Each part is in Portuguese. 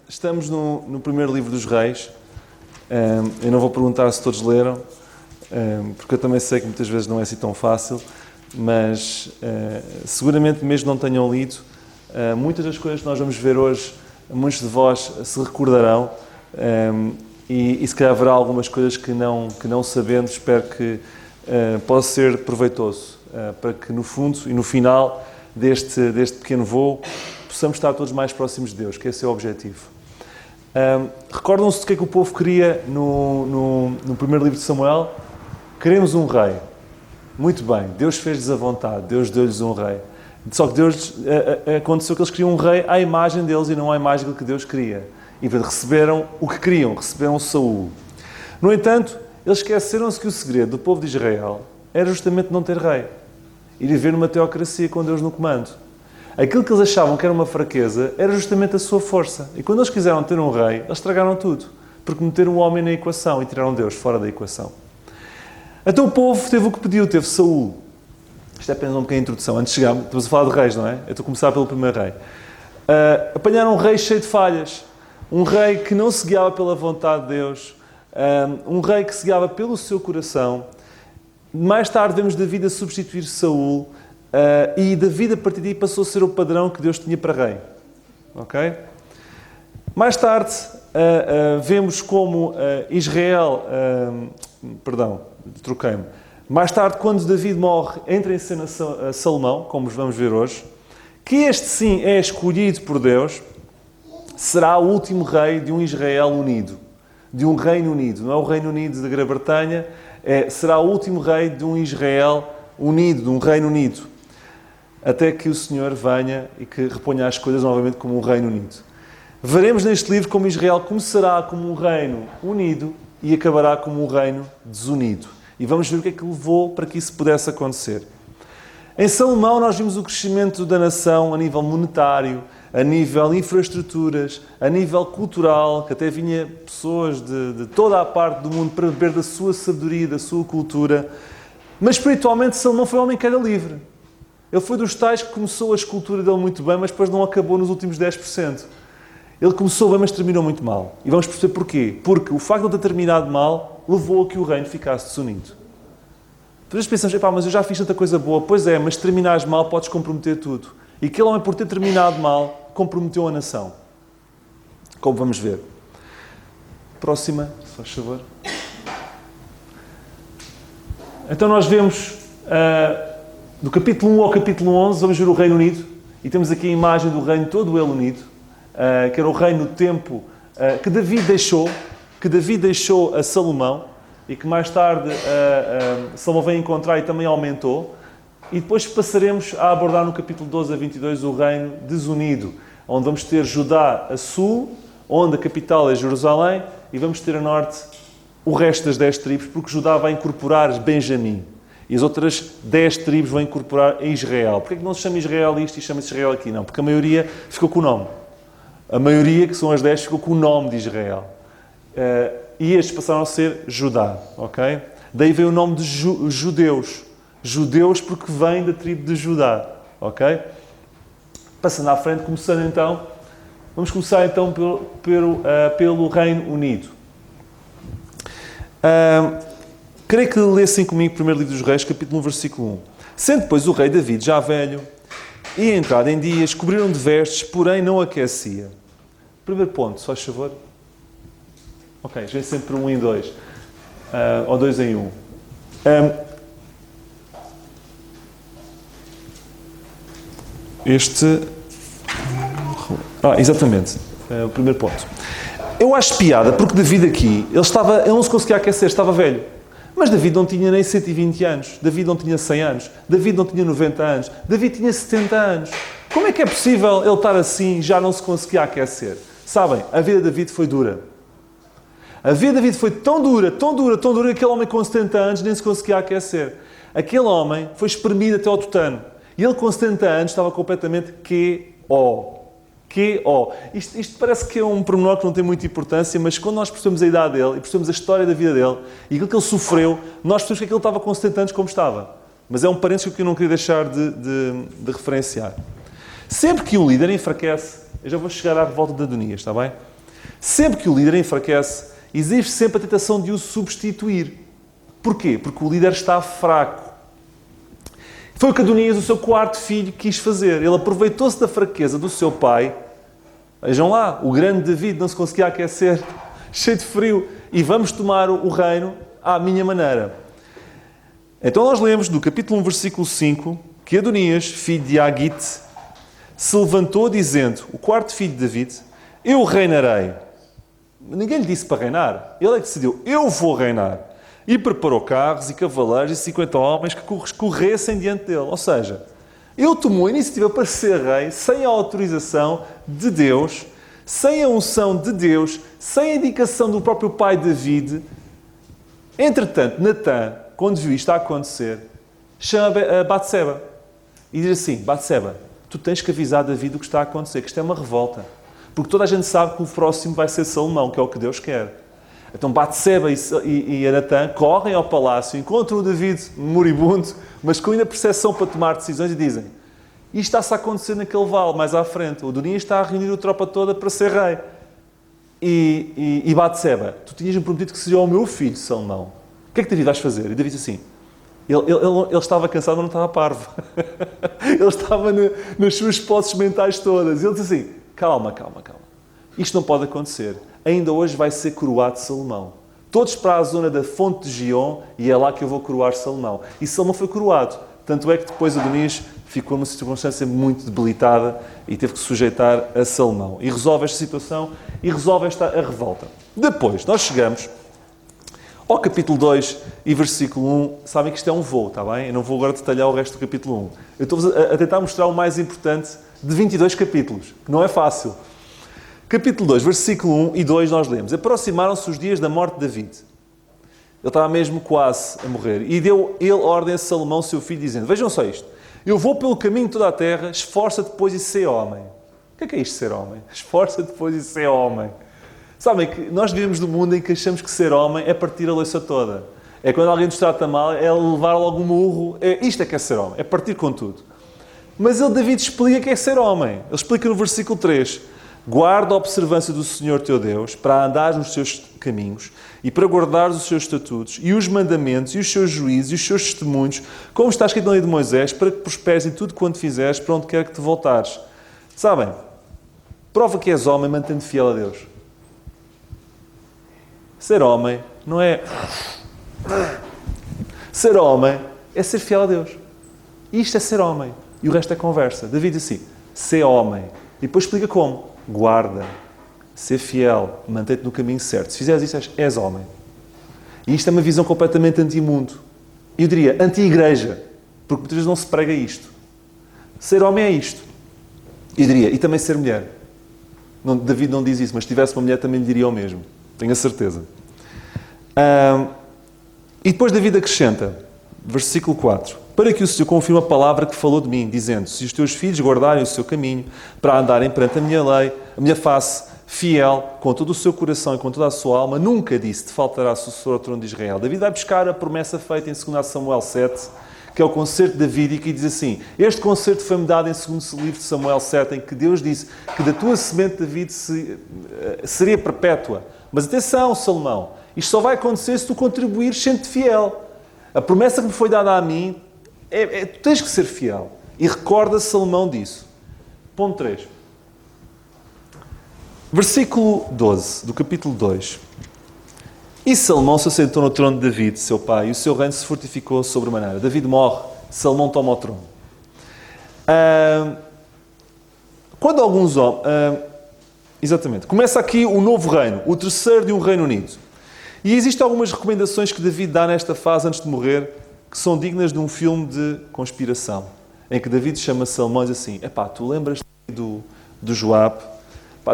Estamos no primeiro livro dos Reis. Eu não vou perguntar se todos leram, porque eu também sei que muitas vezes não é assim tão fácil, mas seguramente mesmo não tenham lido, muitas das coisas que nós vamos ver hoje, muitos de vós se recordarão, e se calhar haverá algumas coisas que não sabendo, espero que possa ser proveitoso, para que no fundo e no final deste pequeno voo possamos estar todos mais próximos de Deus, que esse é o objetivo. Recordam-se do que é que o povo queria no primeiro livro de Samuel? Queremos um rei. Muito bem, Deus fez-lhes a vontade, Deus deu-lhes um rei. Só que Deus aconteceu que eles queriam um rei à imagem deles e não à imagem que Deus queria. E receberam o que queriam, receberam Saul. No entanto, eles esqueceram-se que o segredo do povo de Israel era justamente não ter rei. Ir viver numa teocracia com Deus no comando. Aquilo que eles achavam que era uma fraqueza era justamente a sua força. E quando eles quiseram ter um rei, eles estragaram tudo. Porque meteram o homem na equação e tiraram Deus fora da equação. Então o povo teve o que pediu, teve Saul. Isto é apenas um bocadinho de introdução. Antes de chegar, estamos a falar de reis, não é? Eu estou a começar pelo primeiro rei. Apanharam um rei cheio de falhas. Um rei que não se guiava pela vontade de Deus. Um rei que se guiava pelo seu coração. Mais tarde vemos David a substituir Saul. E David, a partir daí, passou a ser o padrão que Deus tinha para rei. Ok? Mais tarde, vemos como Israel... troquei-me. Mais tarde, quando David morre, entra em cena Salomão, como vamos ver hoje, que este sim é escolhido por Deus, será o último rei de um Israel unido, de um reino unido. Não é o Reino Unido da Grã-Bretanha, será o último rei de um Israel unido, de um reino unido. Até que o Senhor venha e que reponha as coisas novamente como um reino unido. Veremos neste livro como Israel começará como um reino unido e acabará como um reino desunido. E vamos ver o que é que levou para que isso pudesse acontecer. Em Salomão nós vimos o crescimento da nação a nível monetário, a nível infraestruturas, a nível cultural, que até vinha pessoas de toda a parte do mundo para beber da sua sabedoria, da sua cultura. Mas espiritualmente Salomão foi um homem que era livre. Ele foi dos tais que começou a escultura dele muito bem, mas depois não acabou nos últimos 10%. Ele começou bem, mas terminou muito mal. E vamos perceber porquê. Porque o facto de ele ter terminado mal levou a que o reino ficasse desunido. Às vezes pensamos, mas eu já fiz tanta coisa boa. Pois é, mas se terminares mal podes comprometer tudo. E aquele homem, por ter terminado mal, comprometeu a nação. Como vamos ver. Próxima, se faz favor. Então nós vemos, do capítulo 1 ao capítulo 11, vamos ver o Reino Unido. E temos aqui a imagem do reino todo ele unido. Que era o reino no tempo que David deixou a Salomão e que mais tarde Salomão veio encontrar e também aumentou. E depois passaremos a abordar no capítulo 12 a 22 o reino desunido, onde vamos ter Judá a sul, onde a capital é Jerusalém, e vamos ter a norte o resto das 10 tribos, porque Judá vai incorporar Benjamim. E as outras 10 tribos vão incorporar Israel. Porquê é que não se chama Israel isto e chama-se Israel aqui? Não, porque a maioria ficou com o nome. A maioria, que são as 10, ficou com o nome de Israel. E estes passaram a ser Judá, ok? Daí veio o nome de judeus. Judeus porque vem da tribo de Judá, ok? Passando à frente, vamos começar então pelo Reino Unido. Queria que lessem comigo o primeiro livro dos Reis, capítulo 1, versículo 1. Sendo depois o rei David já velho, e entrado em dias, cobriram de vestes, porém não aquecia. Primeiro ponto, se faz favor. Ok, vem sempre 1 em 2. Ou 2 em 1. Exatamente. O primeiro ponto. Eu acho piada, porque David aqui, ele não se conseguia aquecer, estava velho. Mas David não tinha nem 120 anos. David não tinha 100 anos. David não tinha 90 anos. David tinha 70 anos. Como é que é possível ele estar assim e já não se conseguia aquecer? Sabem, a vida de David foi dura. A vida de David foi tão dura, que aquele homem com 70 anos nem se conseguia aquecer. Aquele homem foi espremido até ao tutano. E ele com 70 anos estava completamente Q.O. Isto parece que é um pormenor que não tem muita importância, mas quando nós percebemos a idade dele e percebemos a história da vida dele e aquilo que ele sofreu, nós percebemos que aquele estava com 70 anos como estava. Mas é um parênteses que eu não queria deixar de referenciar. Sempre que um líder enfraquece, Eu já vou chegar à revolta de Adonias, está bem? Sempre que o líder enfraquece, existe sempre a tentação de o substituir. Porquê? Porque o líder está fraco. Foi o que Adonias, o seu quarto filho, quis fazer. Ele aproveitou-se da fraqueza do seu pai. Vejam lá, o grande David não se conseguia aquecer, cheio de frio. E vamos tomar o reino à minha maneira. Então nós lemos no capítulo 1, versículo 5, que Adonias, filho de Agite, se levantou dizendo, o quarto filho de David, eu reinarei. Ninguém lhe disse para reinar. Ele é que decidiu, eu vou reinar. E preparou carros e cavaleiros e 50 homens que corressem diante dele. Ou seja, ele tomou a iniciativa para ser rei sem a autorização de Deus, sem a unção de Deus, sem a indicação do próprio pai David. Entretanto, Natã, quando viu isto a acontecer, chama a Batseba e diz assim, Batseba, tu tens que avisar David do que está a acontecer, que isto é uma revolta. Porque toda a gente sabe que o próximo vai ser Salomão, que é o que Deus quer. Então Batseba e Natã correm ao palácio, encontram o David moribundo, mas com ainda percepção para tomar decisões e dizem, isto está-se a acontecer naquele vale, mais à frente. O Adonias está a reunir a tropa toda para ser rei. E Batseba, tu tinhas-me prometido que seria o meu filho, Salomão. O que é que David vais fazer? E David disse assim, ele estava cansado, mas não estava parvo. Ele estava nas suas posses mentais todas. Ele disse assim, calma. Isto não pode acontecer. Ainda hoje vai ser coroado Salomão. Todos para a zona da fonte de Gion e é lá que eu vou coroar Salomão. E Salomão foi coroado. Tanto é que depois Adonias ficou numa circunstância muito debilitada e teve que se sujeitar a Salomão. E resolve esta situação e resolve a revolta. Depois, nós chegamos ao capítulo 2 e versículo 1. Sabem que isto é um voo, está bem? Eu não vou agora detalhar o resto do capítulo 1. Eu estou a tentar mostrar o mais importante de 22 capítulos, que não é fácil. Capítulo 2, versículo 1 e 2 nós lemos. Aproximaram-se os dias da morte de David. Ele estava mesmo quase a morrer. E deu ele ordem a Salomão, seu filho, dizendo, vejam só isto. Eu vou pelo caminho de toda a terra, esforça-te, pois, e sê homem. O que é isto, ser homem? Esforça-te, pois, e sê homem. Sabem que nós vivemos num mundo em que achamos que ser homem é partir a louça toda. É quando alguém nos trata mal, é levar logo um murro. Isto é que é ser homem, é partir com tudo. Mas David explica que é ser homem. Ele explica no versículo 3. Guarda a observância do Senhor teu Deus para andares nos seus caminhos e para guardares os seus estatutos e os mandamentos e os seus juízos e os seus testemunhos, como está escrito na lei de Moisés, para que prosperes em tudo quanto fizeres, para onde quer que te voltares. Sabem? Prova que és homem mantendo fiel a Deus. Ser homem não é... Ser homem é ser fiel a Deus. Isto é ser homem. E o resto é conversa. David diz assim, ser homem. E depois explica como. Guarda, ser fiel, mantém-te no caminho certo. Se fizeres isso, és homem. E isto é uma visão completamente anti-mundo. Eu diria anti-igreja, porque muitas vezes não se prega isto. Ser homem é isto. Eu diria, e também ser mulher. David não diz isso, mas se tivesse uma mulher também lhe diria o mesmo. Tenho a certeza. E depois David acrescenta, versículo 4, para que o Senhor confirme a palavra que falou de mim, dizendo, se os teus filhos guardarem o seu caminho, para andarem perante a minha lei, a minha face, fiel, com todo o seu coração e com toda a sua alma, nunca disse, te faltará sucessor ao trono de Israel. David vai buscar a promessa feita em 2 Samuel 7, que é o concerto de David, e que diz assim, este concerto foi-me dado em 2 livro de Samuel 7, em que Deus disse que da tua semente, David, seria perpétua. Mas atenção, Salomão, isto só vai acontecer se tu contribuires sendo fiel. A promessa que me foi dada a mim, tu tens que ser fiel. E recorda Salomão disso. Ponto 3. Versículo 12, do capítulo 2. E Salomão se assentou no trono de David, seu pai, e o seu reino se fortificou sobremaneira. David morre, Salomão toma o trono. Quando alguns homens... exatamente. Começa aqui o novo reino, o terceiro de um Reino Unido. E existem algumas recomendações que David dá nesta fase antes de morrer, que são dignas de um filme de conspiração, em que David chama Salomão e diz assim, tu lembras-te do Joabe?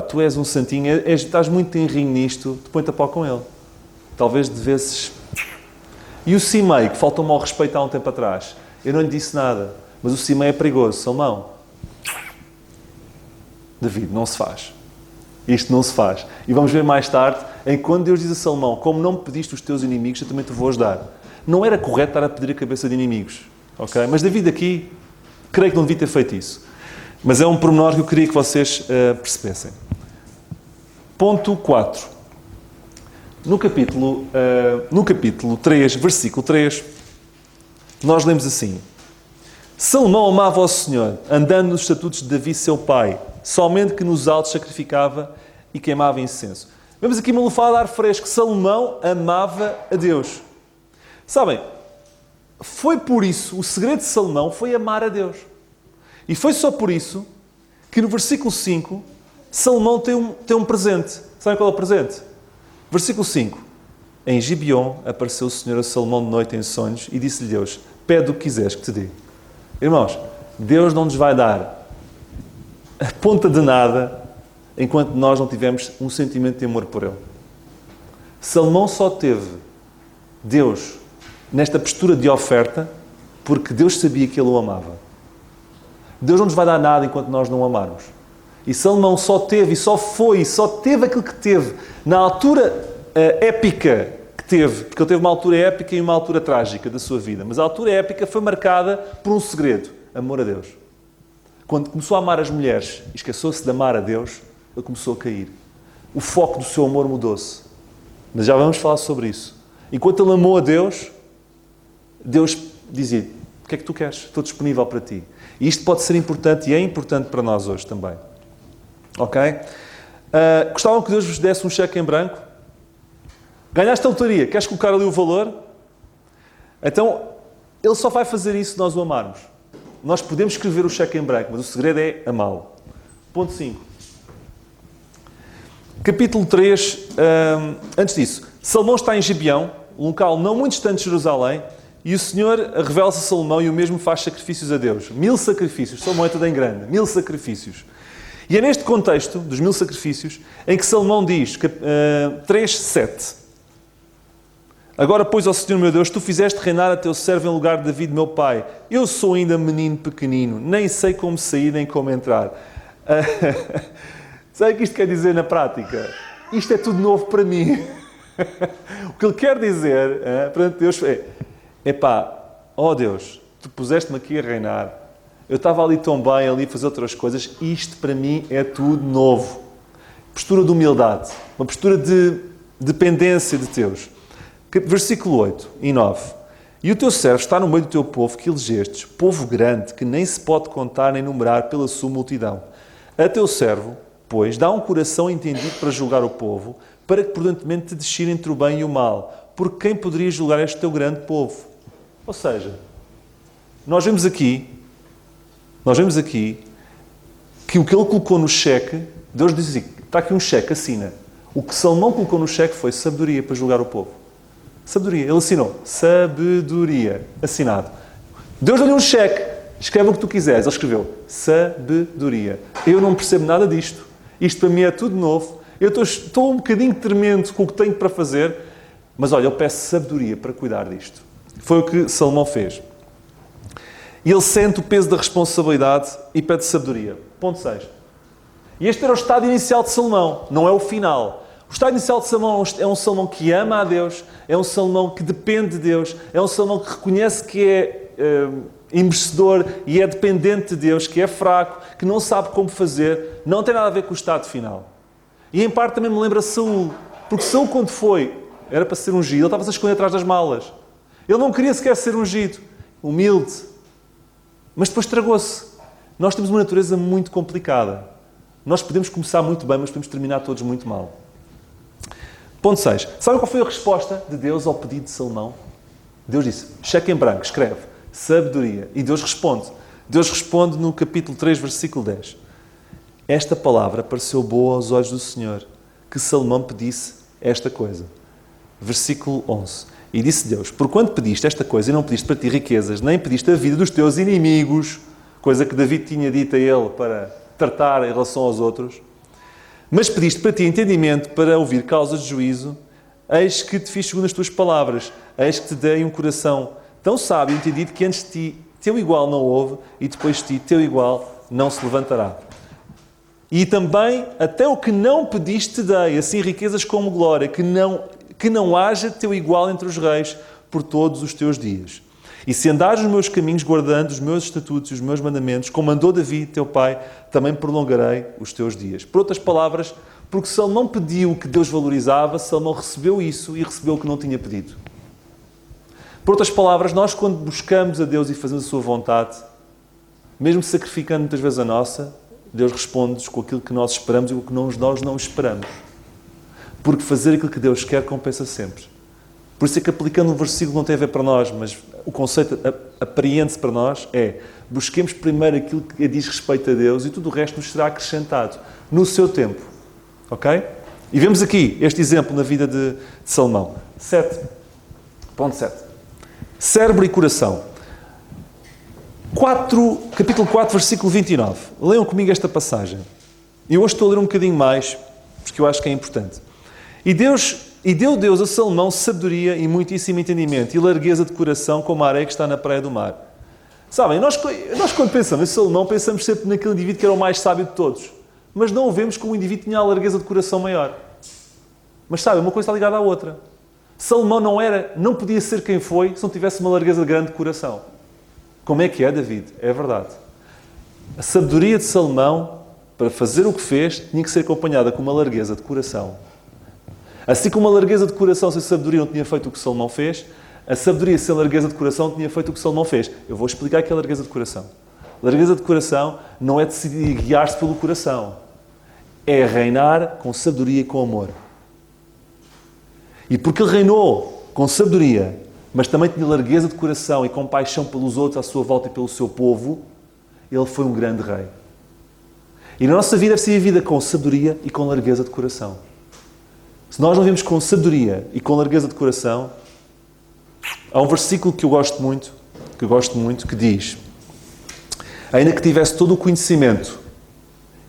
Tu és um santinho, estás muito enrinho nisto, põe-te a pau com ele. Talvez devesses... E o Simei, que faltou-me ao respeito há um tempo atrás, eu não lhe disse nada, mas o Simei é perigoso. Salomão, David, não se faz. Isto não se faz. E vamos ver mais tarde, em quando Deus diz a Salomão, como não me pediste os teus inimigos, eu também te vou ajudar. Não era correto estar a pedir a cabeça de inimigos. Okay? Mas David aqui, creio que não devia ter feito isso. Mas é um pormenor que eu queria que vocês percebessem. Ponto 4. No capítulo 3, versículo 3, nós lemos assim: Salomão amava ao Senhor, andando nos estatutos de Davi, seu pai, somente que nos altos sacrificava e queimava incenso. Vemos aqui uma lufada de ar fresco. Salomão amava a Deus. Sabem, foi por isso, o segredo de Salomão foi amar a Deus. E foi só por isso que no versículo 5, Salomão tem um presente. Sabem qual é o presente? Versículo 5. Em Gibeon apareceu o Senhor a Salomão de noite em sonhos e disse-lhe Deus: pede o que quiseres que te dê. Irmãos, Deus não nos vai dar a ponta de nada enquanto nós não tivermos um sentimento de amor por Ele. Salomão só teve Deus nesta postura de oferta porque Deus sabia que Ele o amava. Deus não nos vai dar nada enquanto nós não o amarmos. E Salomão só teve aquilo que teve na altura épica que teve, porque ele teve uma altura épica e uma altura trágica da sua vida. Mas a altura épica foi marcada por um segredo: amor a Deus. Quando começou a amar as mulheres e esqueceu-se de amar a Deus, ele começou a cair. O foco do seu amor mudou-se. Mas já vamos falar sobre isso. Enquanto ele amou a Deus, Deus dizia: o que é que tu queres? Estou disponível para ti. E isto pode ser importante e é importante para nós hoje também. Ok? Gostavam que Deus vos desse um cheque em branco? Ganhaste a lotaria, queres colocar ali o valor? Então, Ele só vai fazer isso se nós o amarmos. Nós podemos escrever o cheque em branco, mas o segredo é amá-lo. Ponto 5. Capítulo 3, antes disso, Salomão está em Gibeão, um local não muito distante de Jerusalém, e o Senhor revela-se a Salomão e o mesmo faz sacrifícios a Deus. 1000 sacrifícios. Salomão é todo em grande. 1000 sacrifícios. E é neste contexto, dos 1000 sacrifícios, em que Salomão diz, 3:7. Agora, pois, ó Senhor meu Deus, tu fizeste reinar a teu servo em lugar de Davi, meu pai. Eu sou ainda menino pequenino, nem sei como sair nem como entrar. Sabe o que isto quer dizer na prática? Isto é tudo novo para mim. O que ele quer dizer perante Deus é: epá, ó Deus, tu puseste-me aqui a reinar. Eu estava ali tão bem, ali a fazer outras coisas. Isto para mim é tudo novo. Postura de humildade. Uma postura de dependência de Deus. Versículo 8 e 9. E o teu servo está no meio do teu povo que elegestes, povo grande, que nem se pode contar nem numerar pela sua multidão. A teu servo, pois, dá um coração entendido para julgar o povo, para que prudentemente te discira entre o bem e o mal. Porque quem poderia julgar este teu grande povo? Ou seja, nós vemos aqui que o que ele colocou no cheque, Deus diz assim: está aqui um cheque, assina. O que Salomão colocou no cheque foi sabedoria para julgar o povo. Sabedoria. Ele assinou. Sabedoria. Assinado. Deus deu-lhe um cheque. Escreve o que tu quiseres. Ele escreveu sabedoria. Eu não percebo nada disto. Isto para mim é tudo novo. Eu estou um bocadinho tremendo com o que tenho para fazer. Mas olha, eu peço sabedoria para cuidar disto. Foi o que Salomão fez. E ele sente o peso da responsabilidade e pede sabedoria. Ponto 6. E este era o estado inicial de Salomão. Não é o final. O estado inicial de Salomão é um Salomão que ama a Deus, é um Salomão que depende de Deus, é um Salomão que reconhece que é merecedor e é dependente de Deus, que é fraco, que não sabe como fazer. Não tem nada a ver com o estado final. E em parte também me lembra Saul, porque Saul, quando era para ser ungido, ele estava-se a esconder atrás das malas. Ele não queria sequer ser ungido, humilde, mas depois tragou-se. Nós temos uma natureza muito complicada. Nós podemos começar muito bem, mas podemos terminar todos muito mal. Ponto 6. Sabem qual foi a resposta de Deus ao pedido de Salomão? Deus disse, cheque em branco, escreve, sabedoria. E Deus responde. Deus responde no capítulo 3, versículo 10. Esta palavra pareceu boa aos olhos do Senhor, que Salomão pedisse esta coisa. Versículo 11. E disse Deus, porquanto pediste esta coisa e não pediste para ti riquezas, nem pediste a vida dos teus inimigos, coisa que David tinha dito a ele para tratar em relação aos outros, mas pediste para ti entendimento para ouvir causas de juízo, eis que te fiz segundo as tuas palavras, eis que te dei um coração tão sábio e entendido que antes de ti teu igual não houve e depois de ti teu igual não se levantará. E também até o que não pediste te dei, assim riquezas como glória, que não haja teu igual entre os reis por todos os teus dias. E se andares nos meus caminhos, guardando os meus estatutos e os meus mandamentos, como mandou Davi, teu pai, também prolongarei os teus dias. Por outras palavras, porque Salomão pediu o que Deus valorizava, Salomão recebeu isso e recebeu o que não tinha pedido. Por outras palavras, nós quando buscamos a Deus e fazemos a sua vontade, mesmo sacrificando muitas vezes a nossa, Deus responde-nos com aquilo que nós esperamos e com o que nós não esperamos. Porque fazer aquilo que Deus quer compensa sempre. Por isso é que aplicando um versículo não tem a ver para nós, mas o conceito apreende-se para nós é: busquemos primeiro aquilo que diz respeito a Deus e tudo o resto nos será acrescentado no seu tempo. Ok? E vemos aqui este exemplo na vida de Salomão. 7.7. Cérebro e coração. Capítulo 4, versículo 29. Leiam comigo esta passagem. E hoje estou a ler um bocadinho mais, porque eu acho que é importante. E deu Deus a Salomão sabedoria e muitíssimo entendimento e largueza de coração como a areia que está na praia do mar. Sabem, nós quando pensamos em Salomão, pensamos sempre naquele indivíduo que era o mais sábio de todos. Mas não o vemos como um indivíduo que tinha a largueza de coração maior. Mas sabem, uma coisa está ligada à outra. Salomão não podia ser quem foi se não tivesse uma largueza grande de coração. Como é que é, David? É verdade. A sabedoria de Salomão, para fazer o que fez, tinha que ser acompanhada com uma largueza de coração. Assim como a largueza de coração sem sabedoria não tinha feito o que Salomão fez, a sabedoria sem largueza de coração tinha feito o que Salomão fez. Eu vou explicar o que é a largueza de coração. Largueza de coração não é decidir guiar-se pelo coração. É reinar com sabedoria e com amor. E porque ele reinou com sabedoria, mas também tinha largueza de coração e compaixão pelos outros à sua volta e pelo seu povo, ele foi um grande rei. E na nossa vida deve ser vivida com sabedoria e com largueza de coração. Se nós não vivemos com sabedoria e com largueza de coração, há um versículo que eu gosto muito, que diz: ainda que tivesse todo o conhecimento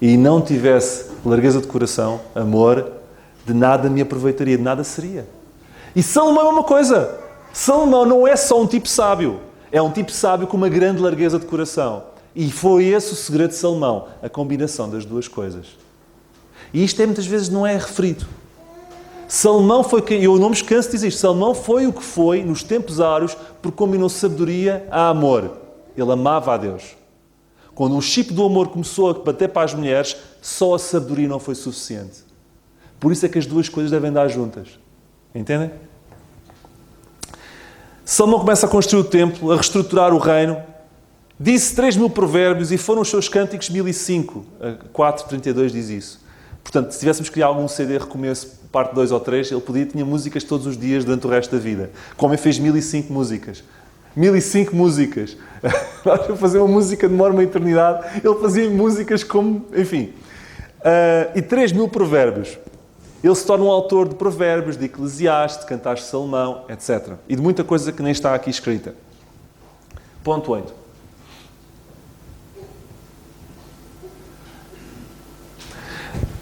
e não tivesse largueza de coração, amor, de nada me aproveitaria, de nada seria. E Salomão é uma coisa. Salomão não é só um tipo sábio. É um tipo sábio com uma grande largueza de coração. E foi esse o segredo de Salomão, a combinação das duas coisas. E isto muitas vezes não é referido. Salomão foi quem, eu não me canso de dizer isto, Salomão foi o que foi nos tempos áureos porque combinou sabedoria a amor. Ele amava a Deus. Quando o chip do amor começou a bater para as mulheres, só a sabedoria não foi suficiente. Por isso é que as duas coisas devem andar juntas. Entendem? Salomão começa a construir o templo, a reestruturar o reino. Disse 3.000 provérbios e foram os seus cânticos 1.005. 4.32 diz isso. Portanto, se tivéssemos que criar algum CD recomeço, parte 2 ou 3, ele tinha músicas todos os dias durante o resto da vida. Como ele fez 1.005 músicas. 1.005 músicas. Nós a fazer uma música demora uma eternidade. Ele fazia músicas como, enfim. E 3.000 provérbios. Ele se torna um autor de provérbios, de Eclesiastes, de Cantares de Salomão, etc. E de muita coisa que nem está aqui escrita. Ponto 8.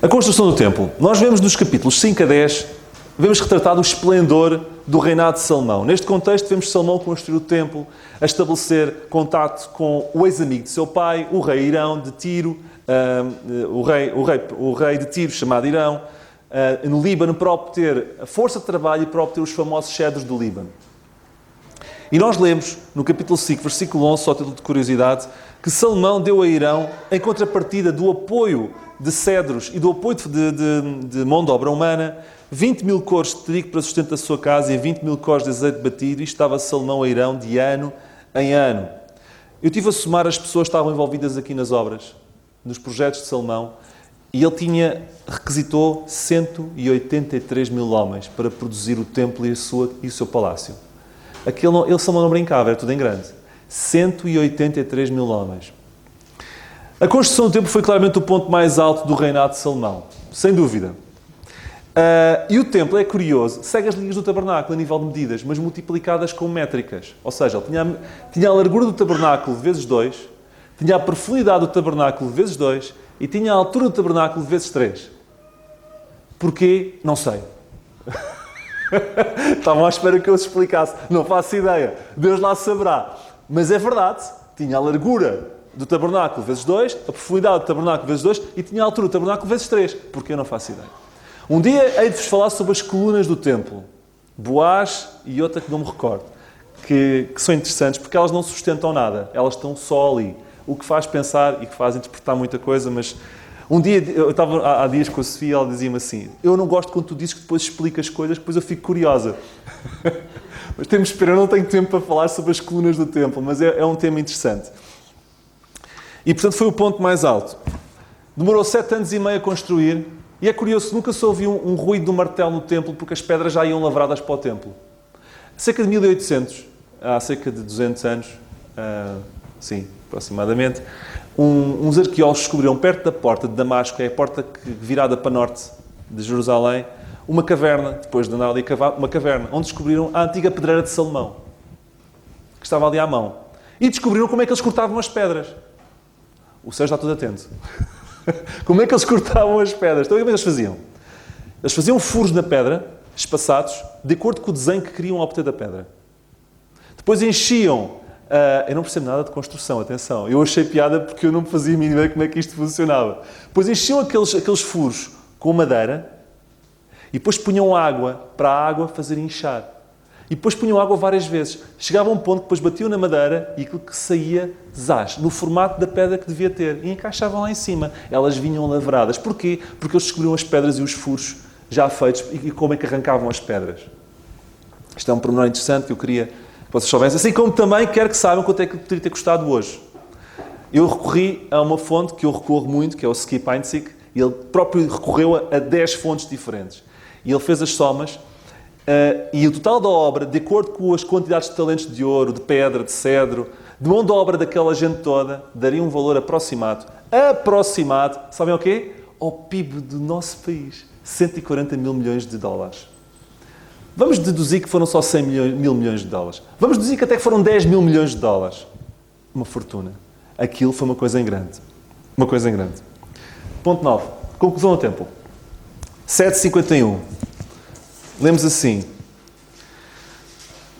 A construção do templo. Nós vemos nos capítulos 5 a 10, vemos retratado o esplendor do reinado de Salomão. Neste contexto, vemos Salomão construir o templo, a estabelecer contato com o ex-amigo de seu pai, o rei Irão de Tiro, o rei de Tiro, chamado Irão, no Líbano, para obter a força de trabalho e para obter os famosos cedros do Líbano. E nós lemos, no capítulo 5, versículo 11, só a título de curiosidade, que Salomão deu a Irão, em contrapartida do apoio de cedros e do apoio de mão de obra humana, 20.000 coros de trigo para sustento da sua casa e 20.000 coros de azeite batido, e estava Salomão a Irão de ano em ano. Eu estive a somar as pessoas que estavam envolvidas aqui nas obras, nos projetos de Salomão, e ele requisitou 183.000 homens para produzir o templo e o seu palácio. Ele Salomão não brincava, era tudo em grande. 183.000 homens. A construção do templo foi claramente o ponto mais alto do reinado de Salomão, sem dúvida. E o templo, é curioso, segue as linhas do tabernáculo a nível de medidas, mas multiplicadas com métricas. Ou seja, ele tinha a largura do tabernáculo vezes 2, tinha a profundidade do tabernáculo vezes 2 e tinha a altura do tabernáculo vezes 3. Porquê? Não sei. Estavam à espera que eu vos explicasse. Não faço ideia. Deus lá saberá. Mas é verdade. Tinha a largura do tabernáculo vezes 2, a profundidade do tabernáculo vezes 2 e tinha a altura do tabernáculo vezes 3. Porquê? Eu não faço ideia. Um dia hei de vos falar sobre as colunas do templo. Boaz e outra que não me recordo. que são interessantes porque elas não sustentam nada, elas estão só ali. O que faz pensar e que faz interpretar muita coisa, mas um dia, eu estava há dias com a Sofia, ela dizia-me assim: eu não gosto quando tu dizes que depois explicas coisas, depois eu fico curiosa. Mas temos de esperar, eu não tenho tempo para falar sobre as colunas do templo, mas é um tema interessante. E portanto foi o ponto mais alto. Demorou 7 anos e meio a construir, e é curioso, nunca se ouviu um ruído do martelo no templo, porque as pedras já iam lavradas para o templo. Cerca de 1800, há cerca de 200 anos, sim, aproximadamente, uns arqueólogos descobriram perto da porta de Damasco, é a porta virada para norte de Jerusalém, uma caverna, depois de andar ali a cavar, uma caverna, onde descobriram a antiga pedreira de Salomão, que estava ali à mão. E descobriram como é que eles cortavam as pedras. O céu está todo atento. Como é que eles cortavam as pedras? Então, o que eles faziam? Eles faziam furos na pedra, espaçados, de acordo com o desenho que queriam obter da pedra. Depois enchiam... eu não percebo nada de construção, atenção. Eu achei piada porque eu não fazia a mínima ideia como é que isto funcionava. Depois enchiam aqueles furos com madeira e depois punham água para a água fazer inchar. E depois punham água várias vezes. Chegava a um ponto que depois batiam na madeira e aquilo que saía, zás, no formato da pedra que devia ter. E encaixavam lá em cima. Elas vinham lavradas. Porquê? Porque eles descobriram as pedras e os furos já feitos e como é que arrancavam as pedras. Isto é um pormenor interessante que eu queria que vocês soubessem. Assim como também quero que saibam quanto é que poderia ter custado hoje. Eu recorri a uma fonte que eu recorro muito, que é o Skip Einzig, e ele próprio recorreu a 10 fontes diferentes. E ele fez as somas. E o total da obra, de acordo com as quantidades de talentos de ouro, de pedra, de cedro, de mão de obra daquela gente toda, daria um valor aproximado, sabem o quê? Ao PIB do nosso país. 140 mil milhões de dólares. Vamos deduzir que foram só 100 mil milhões de dólares. Vamos deduzir que até que foram 10 mil milhões de dólares. Uma fortuna. Aquilo foi uma coisa em grande. Uma coisa em grande. Ponto 9. Conclusão do templo. 751. Lemos assim: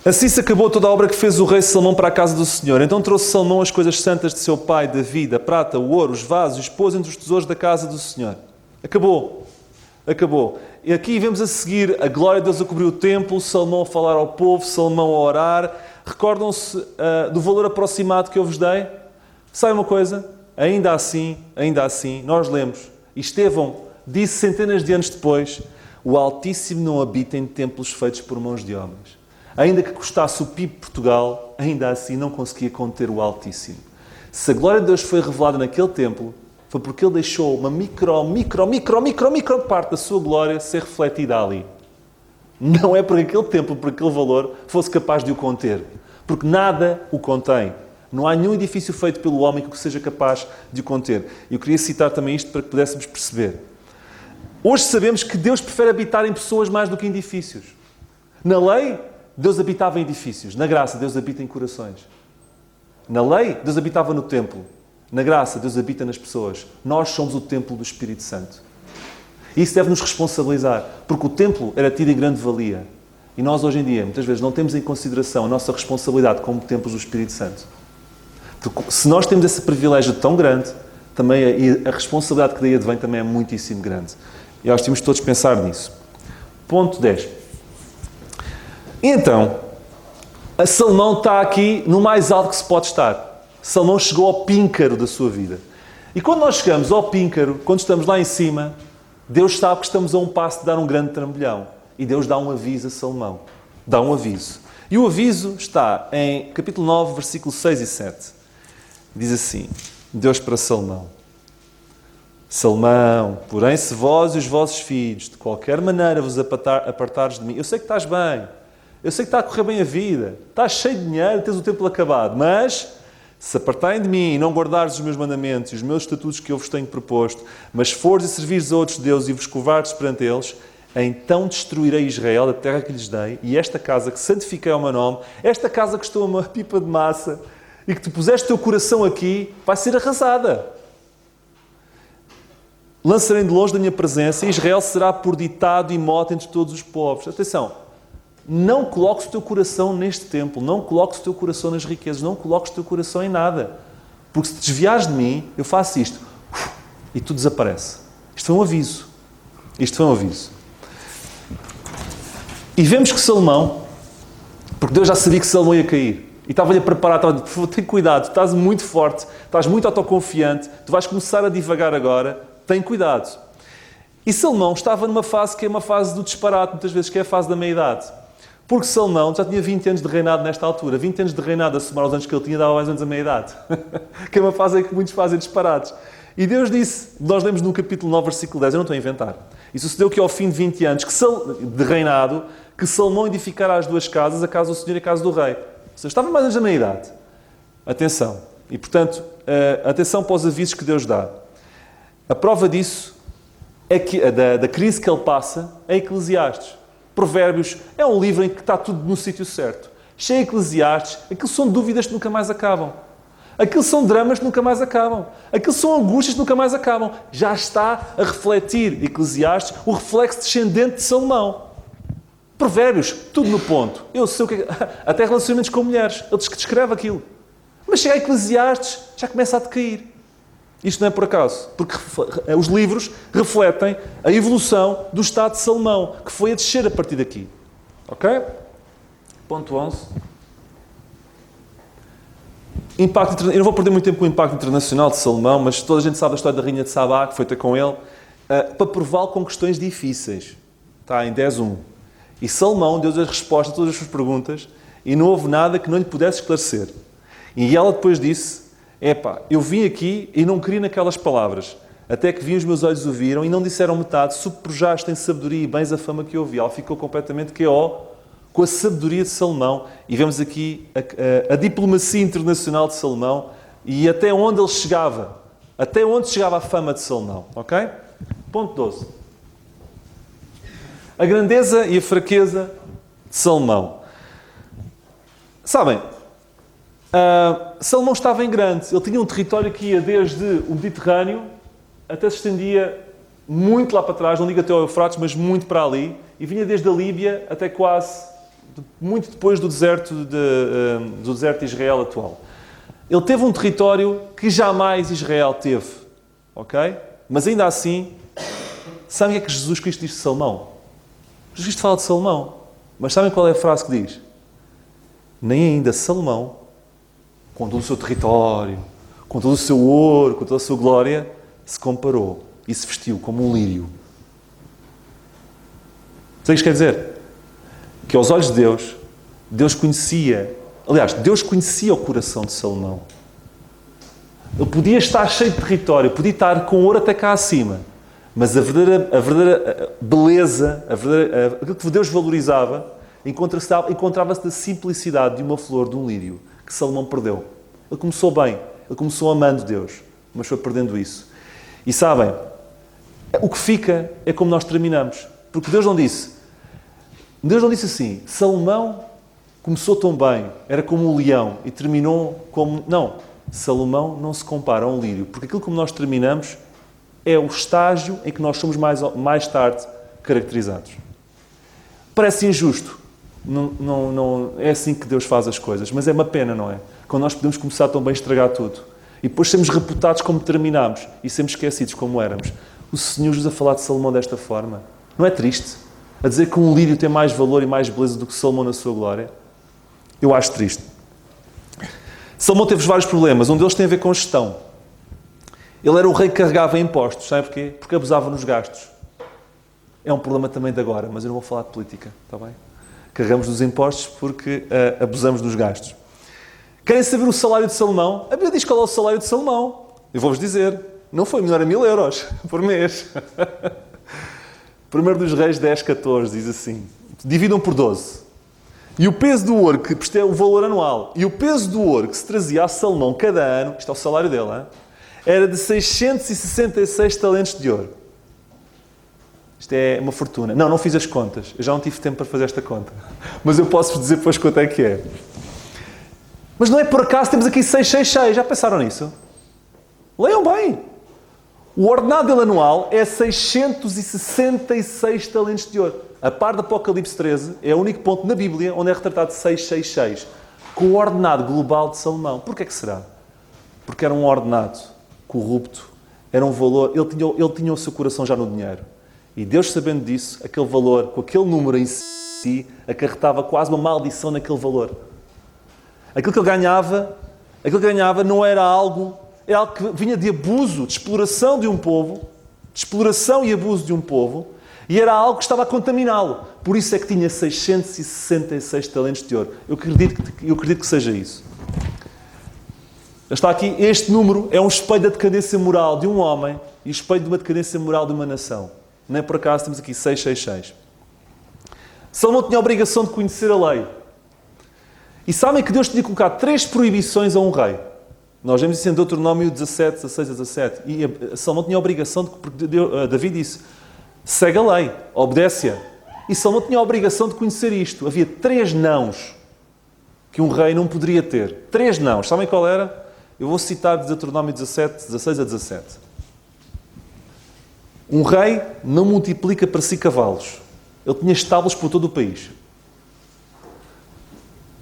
assim se acabou toda a obra que fez o rei Salomão para a casa do Senhor. Então trouxe Salomão as coisas santas de seu pai, Davi, a prata, o ouro, os vasos, e os pôs entre os tesouros da casa do Senhor. Acabou. Acabou. E aqui vemos a seguir a glória de Deus a cobrir o templo, Salomão a falar ao povo, Salomão a orar. Recordam-se do valor aproximado que eu vos dei? Sabe uma coisa? Ainda assim, nós lemos, e Estevão disse centenas de anos depois: o Altíssimo não habita em templos feitos por mãos de homens. Ainda que custasse o PIB de Portugal, ainda assim não conseguia conter o Altíssimo. Se a glória de Deus foi revelada naquele templo, foi porque Ele deixou uma micro parte da sua glória ser refletida ali. Não é porque aquele templo, por aquele valor, fosse capaz de o conter. Porque nada o contém. Não há nenhum edifício feito pelo homem que seja capaz de o conter. Eu queria citar também isto para que pudéssemos perceber. Hoje sabemos que Deus prefere habitar em pessoas mais do que em edifícios. Na lei, Deus habitava em edifícios. Na graça, Deus habita em corações. Na lei, Deus habitava no templo. Na graça, Deus habita nas pessoas. Nós somos o templo do Espírito Santo. E isso deve nos responsabilizar, porque o templo era tido em grande valia. E nós, hoje em dia, muitas vezes, não temos em consideração a nossa responsabilidade como templos do Espírito Santo. Porque se nós temos esse privilégio tão grande, também a responsabilidade que daí advém também é muitíssimo grande. E nós temos todos de pensar nisso. Ponto 10. Então, a Salomão está aqui no mais alto que se pode estar. Salomão chegou ao píncaro da sua vida. E quando nós chegamos ao píncaro, quando estamos lá em cima, Deus sabe que estamos a um passo de dar um grande trambolhão. E Deus dá um aviso a Salomão. Dá um aviso. E o aviso está em capítulo 9, versículos 6 e 7. Diz assim: Deus para Salomão: Salomão, porém se vós e os vossos filhos de qualquer maneira vos apartares de mim, eu sei que estás bem, eu sei que está a correr bem a vida, estás cheio de dinheiro, tens o templo acabado, mas se apartarem de mim e não guardares os meus mandamentos e os meus estatutos que eu vos tenho proposto, mas fores e servires a outros deuses e vos curvardes perante eles, então destruirei Israel, a terra que lhes dei, e esta casa que santifiquei ao meu nome, esta casa que estou uma pipa de massa e que tu puseste o teu coração aqui, vai ser arrasada. Lançarei de longe da minha presença e Israel será por ditado e mote entre todos os povos. Atenção, não coloques o teu coração neste templo, não coloques o teu coração nas riquezas, não coloques o teu coração em nada. Porque se te desviares de mim, eu faço isto e tu desaparece. Isto foi um aviso. Isto foi um aviso. E vemos que Salomão Porque Deus já sabia que Salomão ia cair. E estava-lhe a preparar, estava a dizer, tem cuidado, tu estás muito forte, estás muito autoconfiante, tu vais começar a divagar agora, tem cuidado. E Salomão estava numa fase que é uma fase do disparate, muitas vezes, que é a fase da meia-idade. Porque Salomão já tinha 20 anos de reinado nesta altura. 20 anos de reinado, a somar os anos que ele tinha, dava mais ou menos a meia-idade. Que é uma fase em que muitos fazem disparates. E Deus disse, nós lemos no capítulo 9, versículo 10, eu não estou a inventar. E sucedeu que ao fim de 20 anos de reinado, que Salomão edificara as duas casas, a casa do Senhor e a casa do rei. Ou seja, estava mais ou menos a meia-idade. Atenção. E, portanto, atenção para os avisos que Deus dá. A prova disso é que da crise que ele passa é Eclesiastes. Provérbios é um livro em que está tudo no sítio certo. Cheio de Eclesiastes, aquilo são dúvidas que nunca mais acabam. Aquilo são dramas que nunca mais acabam. Aquilo são angústias que nunca mais acabam. Já está a refletir, Eclesiastes, o reflexo descendente de Salomão. Provérbios, tudo no ponto. Eu sei o que é... Até relacionamentos com mulheres. Ele descreve aquilo. Mas chega a Eclesiastes, já começa a decair. Isto não é por acaso. Porque os livros refletem a evolução do Estado de Salomão, que foi a descer a partir daqui. Ok? Ponto 11. Eu não vou perder muito tempo com o impacto internacional de Salomão, mas toda a gente sabe a história da rainha de Sabá, que foi ter com ele, para prová-lo com questões difíceis. Está em 10.1. E Salomão deu-lhe a resposta a todas as suas perguntas e não houve nada que não lhe pudesse esclarecer. E ela depois disse, eu vim aqui e não queria naquelas palavras, até que vi os meus olhos o viram e não disseram metade, subpujaste em sabedoria e bens a fama que ouvi. Ela ficou completamente com a sabedoria de Salomão. E vemos aqui a diplomacia internacional de Salomão e até onde ele chegava. Até onde chegava a fama de Salomão. Ok? Ponto 12. A grandeza e a fraqueza de Salomão. Sabem, Salomão estava em grande. Ele tinha um território que ia desde o Mediterrâneo até se estendia muito lá para trás, não digo até ao Eufrates, mas muito para ali. E vinha desde a Líbia até quase, muito depois do deserto de Israel atual. Ele teve um território que jamais Israel teve. Ok? Mas ainda assim, sabem o que é que Jesus Cristo diz de Salomão? Jesus Cristo fala de Salomão. Mas sabem qual é a frase que diz? Nem ainda Salomão, com todo o seu território, com todo o seu ouro, com toda a sua glória, se comparou e se vestiu como um lírio. Sabe o que isto quer dizer? Que aos olhos de Deus, Deus conhecia o coração de Salomão. Ele podia estar cheio de território, podia estar com ouro até cá acima, mas a verdadeira beleza, aquilo que Deus valorizava, encontrava-se na simplicidade de uma flor, de um lírio, que Salomão perdeu. Ele começou bem, ele começou amando Deus, mas foi perdendo isso. E sabem, o que fica é como nós terminamos. Porque Deus não disse assim, Salomão começou tão bem, era como um leão, e terminou como... Não, Salomão não se compara a um lírio, porque aquilo como nós terminamos é o estágio em que nós somos mais tarde caracterizados. Parece injusto. Não é assim que Deus faz as coisas, mas é uma pena, não é? Quando nós podemos começar tão bem a estragar tudo. E depois sermos reputados como terminámos e sermos esquecidos como éramos. O Senhor Jesus a falar de Salomão desta forma. Não é triste? A dizer que um lírio tem mais valor e mais beleza do que Salomão na sua glória? Eu acho triste. Salomão teve vários problemas. Um deles tem a ver com gestão. Ele era o rei que carregava impostos. Sabe porquê? Porque abusava nos gastos. É um problema também de agora, mas eu não vou falar de política. Está bem? Carregamos nos impostos porque abusamos dos gastos. Querem saber o salário de Salomão? A Bíblia diz qual é o salário de Salomão. Eu vou-vos dizer. Não foi menor a 1.000 euros por mês. 1 dos Reis 10:14 diz assim. Dividam por 12. E o peso do ouro, que isto é o valor anual, e o peso do ouro que se trazia a Salomão cada ano, isto é o salário dele, hein? Era de 666 talentos de ouro. Isto é uma fortuna. Não fiz as contas. Eu já não tive tempo para fazer esta conta. Mas eu posso-vos dizer depois quanto é que é. Mas não é por acaso, temos aqui 666. Já pensaram nisso? Leiam bem. O ordenado dele anual é 666 talentos de ouro. A par de Apocalipse 13, é o único ponto na Bíblia onde é retratado 666. Com o ordenado global de Salomão. Porquê que será? Porque era um ordenado corrupto. Era um valor... Ele tinha o seu coração já no dinheiro. E Deus, sabendo disso, aquele valor, com aquele número em si, si acarretava quase uma maldição naquele valor. Aquilo que ele ganhava não era algo que vinha de abuso, de exploração de um povo, de exploração e abuso de um povo, e era algo que estava a contaminá-lo. Por isso é que tinha 666 talentos de ouro. Eu acredito que seja isso. Está aqui, este número é um espelho da decadência moral de um homem e espelho de uma decadência moral de uma nação. Não é por acaso, temos aqui 666. Salomão tinha a obrigação de conhecer a lei. E sabem que Deus tinha colocado 3 proibições a um rei. Nós vemos isso em Deuteronômio 17, 16 a 17. E Salomão tinha a obrigação, porque Davi disse, segue a lei, obedece-a. E Salomão tinha a obrigação de conhecer isto. Havia 3 nãos que um rei não poderia ter. 3 nãos. Sabem qual era? Eu vou citar de Deuteronômio 17, 16 a 17. Um rei não multiplica para si cavalos. Ele tinha estábulos por todo o país.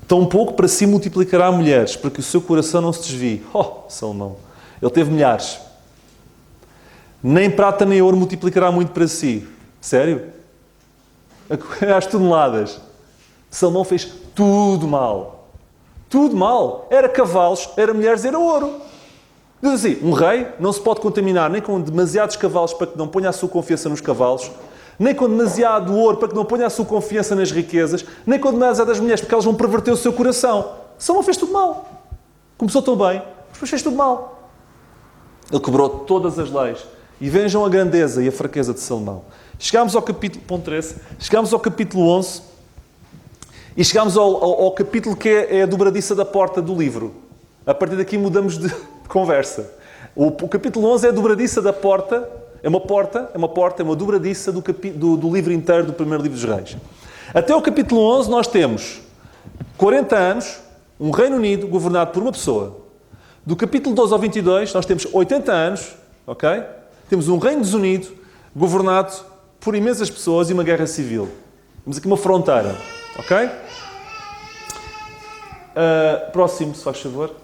Tampouco para si multiplicará mulheres, para que o seu coração não se desvie. Oh, Salomão! Ele teve milhares. Nem prata nem ouro multiplicará muito para si. Sério? As toneladas. Salomão fez tudo mal. Tudo mal. Era cavalos, era mulheres, era ouro. Diz assim, um rei não se pode contaminar nem com demasiados cavalos para que não ponha a sua confiança nos cavalos, nem com demasiado ouro para que não ponha a sua confiança nas riquezas, nem com demasiadas mulheres porque elas vão perverter o seu coração. Salomão fez tudo mal. Começou tão bem, mas depois fez tudo mal. Ele quebrou todas as leis. E vejam a grandeza e a fraqueza de Salomão. Chegámos ao capítulo, ponto 13, chegámos ao capítulo 11 e chegámos ao capítulo que é a dobradiça da porta do livro. A partir daqui mudamos de conversa. O capítulo 11 é a dobradiça da porta. É uma dobradiça do livro inteiro do primeiro livro dos reis. Até o capítulo 11 nós temos 40 anos, um Reino Unido governado por uma pessoa. Do capítulo 12 ao 22 nós temos 80 anos, ok? Temos um Reino desunido, governado por imensas pessoas e uma guerra civil. Temos aqui uma fronteira, ok? Próximo, se faz favor.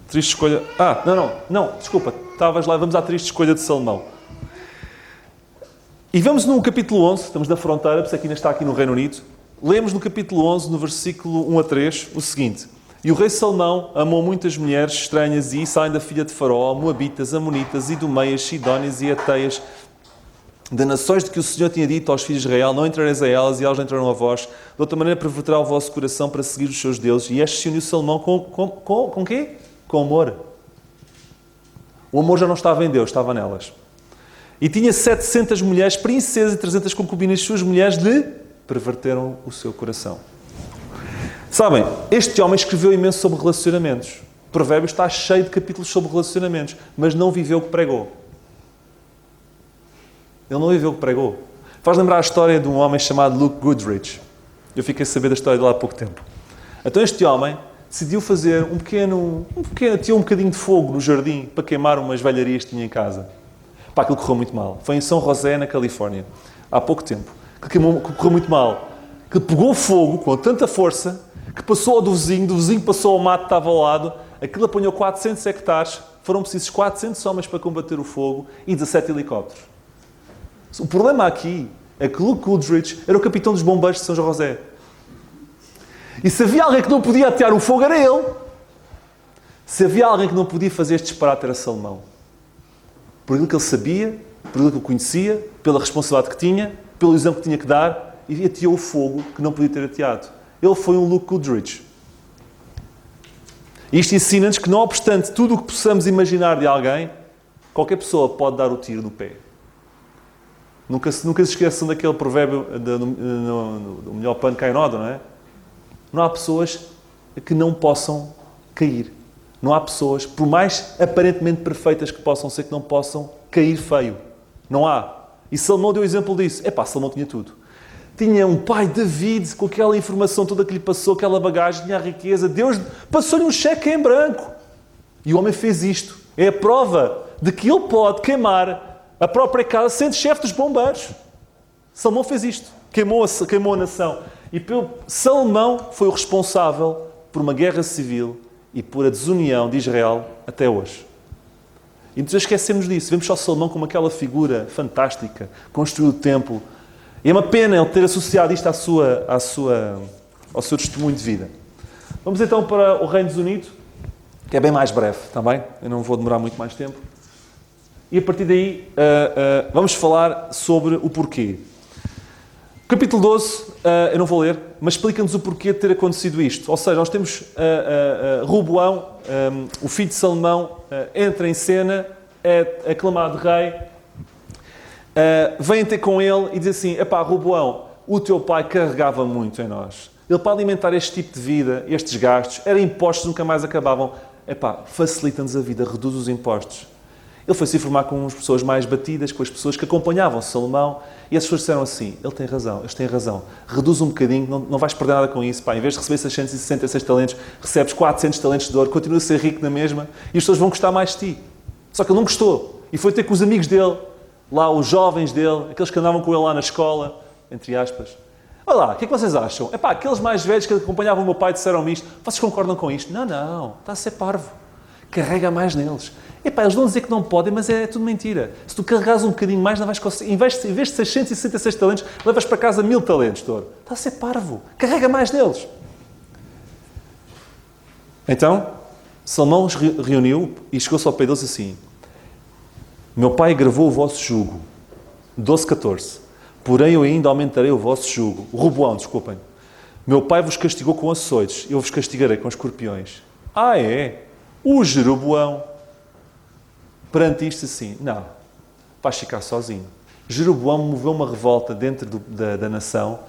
Triste escolha... Não, desculpa. Estavas lá, vamos à triste escolha de Salomão. E vamos no capítulo 11, estamos na fronteira, por isso é que ainda está aqui no Reino Unido. Lemos no capítulo 11, no versículo 1 a 3, o seguinte. E o rei Salomão amou muitas mulheres estranhas e saem da filha de Faraó, moabitas, amonitas, idomeias, sidónias e ateias, de nações de que o Senhor tinha dito aos filhos de Israel, não entrareis a elas e elas não entrarão a vós. De outra maneira perverterá o vosso coração para seguir os seus deuses. E este se uniu Salomão com quê? Com amor. O amor já não estava em Deus, estava nelas. E tinha 700 mulheres princesas e 300 concubinas. Suas mulheres lhe perverteram o seu coração. Sabem, este homem escreveu imenso sobre relacionamentos. O Provérbios está cheio de capítulos sobre relacionamentos, mas não viveu o que pregou. Ele não viveu o que pregou. Faz lembrar a história de um homem chamado Luke Goodrich. Eu fiquei a saber da história dele há pouco tempo. Então este homem decidiu fazer tinha um bocadinho de fogo no jardim para queimar umas velharias que tinha em casa. Pá, aquilo correu muito mal. Foi em São José, na Califórnia, há pouco tempo. Que correu muito mal. Que pegou fogo com tanta força que passou ao do vizinho passou ao mato que estava ao lado, aquilo apanhou 400 hectares, foram precisos 400 homens para combater o fogo e 17 helicópteros. O problema aqui é que Luke Goodrich era o capitão dos bombeiros de São José. E se havia alguém que não podia atear o fogo, era ele. Se havia alguém que não podia fazer este disparate, era Salomão. Por aquilo que ele sabia, por aquilo que ele conhecia, pela responsabilidade que tinha, pelo exemplo que tinha que dar, e ateou o fogo que não podia ter ateado. Ele foi um Luke Goodrich. Isto ensina-nos que, não obstante tudo o que possamos imaginar de alguém, qualquer pessoa pode dar o tiro no pé. Nunca se esqueçam daquele provérbio do melhor pano cai em noda, não é? Não há pessoas que não possam cair. Não há pessoas, por mais aparentemente perfeitas que possam ser, que não possam cair feio. Não há. E Salomão deu o exemplo disso. Salomão tinha tudo. Tinha um pai, David, com aquela informação toda que lhe passou, aquela bagagem, tinha a riqueza. Deus passou-lhe um cheque em branco. E o homem fez isto. É a prova de que ele pode queimar a própria casa sendo chefe dos bombeiros. Salomão fez isto. Queimou a nação. E Salomão foi o responsável por uma guerra civil e por a desunião de Israel até hoje. E muitas vezes esquecemos disso. Vemos só Salomão como aquela figura fantástica, construiu o templo, E é uma pena ele ter associado isto ao seu testemunho de vida. Vamos então para o Reino Unido, que é bem mais breve, está bem? Eu não vou demorar muito mais tempo. E a partir daí vamos falar sobre o porquê. Capítulo 12, eu não vou ler, mas explica-nos o porquê de ter acontecido isto. Ou seja, nós temos Roboão, o filho de Salomão, entra em cena, é aclamado rei, vêm ter com ele e diz assim, epá, Roboão, o teu pai carregava muito em nós. Ele, para alimentar este tipo de vida, estes gastos, eram impostos que nunca mais acabavam. Epá, facilita-nos a vida, reduz os impostos. Ele foi se informar com as pessoas mais batidas, com as pessoas que acompanhavam Salomão, e as pessoas disseram assim, ele tem razão, eles têm razão, reduz um bocadinho, não vais perder nada com isso, pá, em vez de receber 666 talentos, recebes 400 talentos de ouro, continua a ser rico na mesma, e as pessoas vão gostar mais de ti. Só que ele não gostou, e foi ter com os amigos dele, lá os jovens dele, aqueles que andavam com ele lá na escola, entre aspas. Olha lá, o que é que vocês acham? Epá, aqueles mais velhos que acompanhavam o meu pai disseram-me isto, vocês concordam com isto? Não, está a ser parvo, carrega mais neles. Epá, eles vão dizer que não podem, mas é tudo mentira. Se tu carregares um bocadinho mais, não vais conseguir. Em vez de 666 talentos, levas para casa 1000 talentos de ouro. Está a ser parvo. Carrega mais deles. Então, Salomão os reuniu e chegou-se ao pé deles assim. Meu pai gravou o vosso jugo. 12:14. Porém, eu ainda aumentarei o vosso jugo. O Roboão, desculpem. Meu pai vos castigou com açoites. Eu vos castigarei com escorpiões. Ah, é? O Jeroboão. Perante isto assim, não, vais ficar sozinho. Jeroboão moveu uma revolta dentro da nação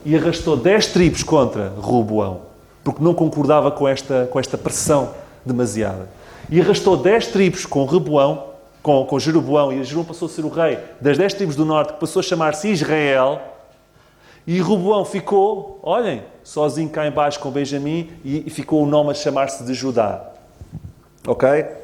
e arrastou 10 tribos contra Roboão, porque não concordava com esta pressão demasiada. E arrastou 10 tribos com Roboão, com Jeroboão, e Jeroboão passou a ser o rei das 10 tribos do norte, que passou a chamar-se Israel, e Roboão ficou, olhem, sozinho cá em baixo com Benjamim, e ficou o nome a chamar-se de Judá. Ok?